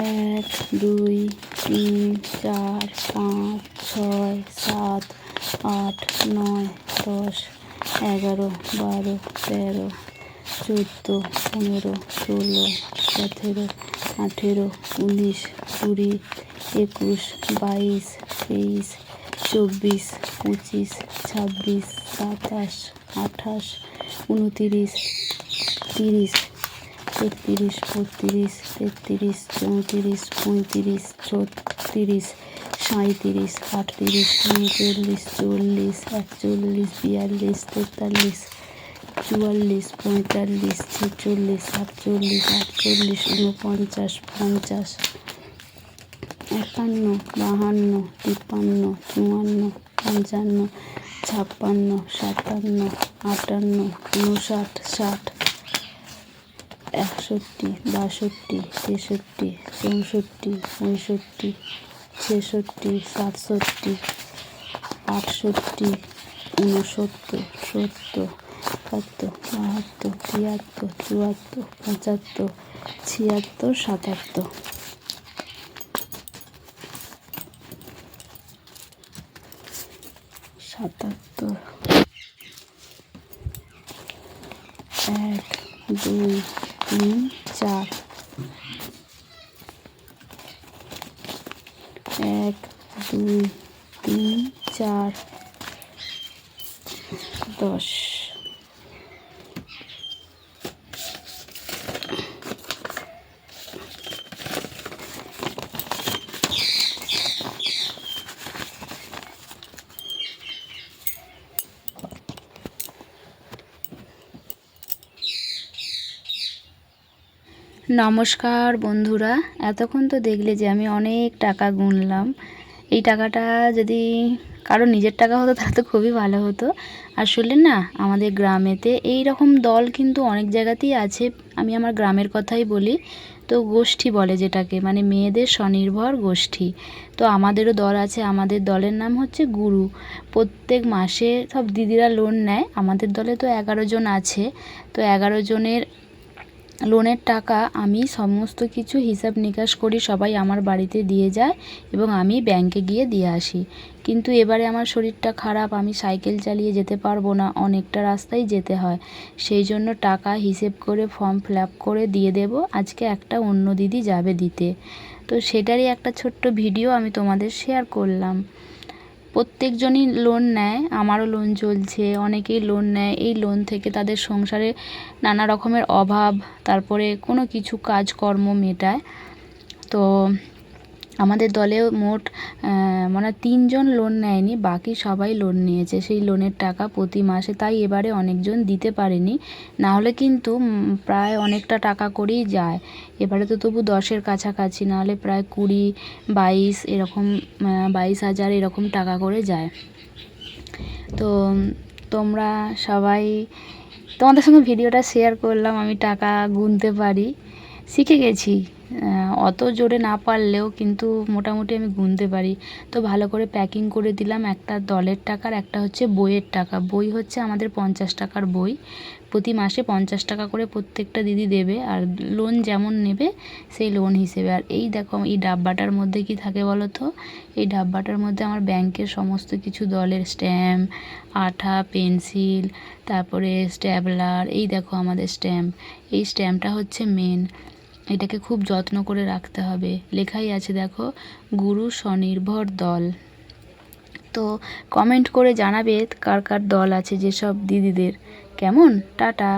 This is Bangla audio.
1 2 3 4 5 6 7 8 9 10 11 12 13 14 15 16 17 18 19 20 21 22 23 24 25 26 27 28 29 30 31 32 33 34 35 36 37 38 39 40 41 42 43 44 45 46 47 48 49 50 51 52 53 54 55 56 57 58 59 60 61 62 63 64 65 66 67 68 69 70 71 72 73 74 75 76 77 1 2 3 4 1 2 3 4 10 নমস্কার বন্ধুরা, এতক্ষণ তো দেখলে যে আমি অনেক টাকা গুনলাম। এই টাকাটা যদি কারো নিজের টাকা হতো তাহলে তো খুবই ভালো হতো। আসলে না, আমাদের গ্রামেতে এই রকম দল কিন্তু অনেক জায়গাতেই আছে। আমি আমার গ্রামের কথাই বলি। তো গোষ্ঠী বলে যেটাকে, মানে মেয়েদের স্বনির্ভর গোষ্ঠী। তো আমাদেরও দল আছে। আমাদের দলের নাম হচ্ছে গুরু। প্রত্যেক মাসে সব দিদিরা লোন নেয়। আমাদের দলে তো 11 জন আছে। তো 11 জনের লোনের টাকা আমি সমস্ত কিছু হিসাব নিকাশ করি, সবাই আমার বাড়িতে দিয়ে যায় এবং আমি ব্যাংকে গিয়ে দিয়ে আসি। কিন্তু এবারে আমার শরীরটা খারাপ, আমি সাইকেল চালিয়ে যেতে পারবো না, অনেকটা রাস্তায় যেতে হয়। সেই জন্য টাকা হিসেব করে ফর্ম ফিল আপ করে দিয়ে দেব। আজকে একটা অন্য দিদি যাবে দিতে। তো সেটারই একটা ছোট্ট ভিডিও আমি তোমাদের শেয়ার করলাম। প্রত্যেকজনই লোন নেয়, আমারও লোন চলছে, অনেকেই লোন নেয়। এই লোন থেকে তাদের সংসারে নানা রকমের অভাব, তারপরে কোনো কিছু কাজকর্ম মেটায়। তো আমাদের দলেও মোট মানে 3 জন লোন নেয়নি, বাকি সবাই লোন নিয়েছে। সেই লোনের টাকা প্রতি মাসে, তাই এবারে অনেকজন দিতে পারেনি, না হলে কিন্তু প্রায় অনেকটা টাকা করেই যায়। এবারে তো তবু 10-এর কাছাকাছি, নাহলে প্রায় 20-22 এরকম, 22,000 এরকম টাকা করে যায়। তো তোমরা সবাই, তোমাদের সঙ্গে ভিডিওটা শেয়ার করলাম। আমি টাকা গুনতে পারি, শিখে গেছি। অত জোরে না পারলেও কিন্তু মোটামুটি আমি গুনতে পারি। তো ভালো করে প্যাকিং করে দিলাম। একটা দলের টাকার, একটা হচ্ছে বইয়ের টাকা। বই হচ্ছে আমাদের 50 টাকার বই। প্রতি মাসে 50 টাকা করে প্রত্যেকটা দিদি দেবে, আর লোন যেমন নেবে সেই লোন হিসেবে। আর এই দেখো, এই ডাব্বাটার মধ্যে কি থাকে বলো তো? এই ডাব্বাটার মধ্যে আমার ব্যাংকের সমস্ত কিছু দলের স্ট্যাম্প, আঠা, পেন্সিল, তারপরে স্ট্যাপলার। এই দেখো আমাদের স্ট্যাম্প। এই স্ট্যাম্পটা হচ্ছে মেন, এটাকে খুব যত্ন করে রাখতে হবে। লেখাই আছে দেখো, গুরু স্বনির্ভর দল। তো কমেন্ট করে জানাবে কার কার দল আছে যেসব দিদিদের। কেমন? টাটা।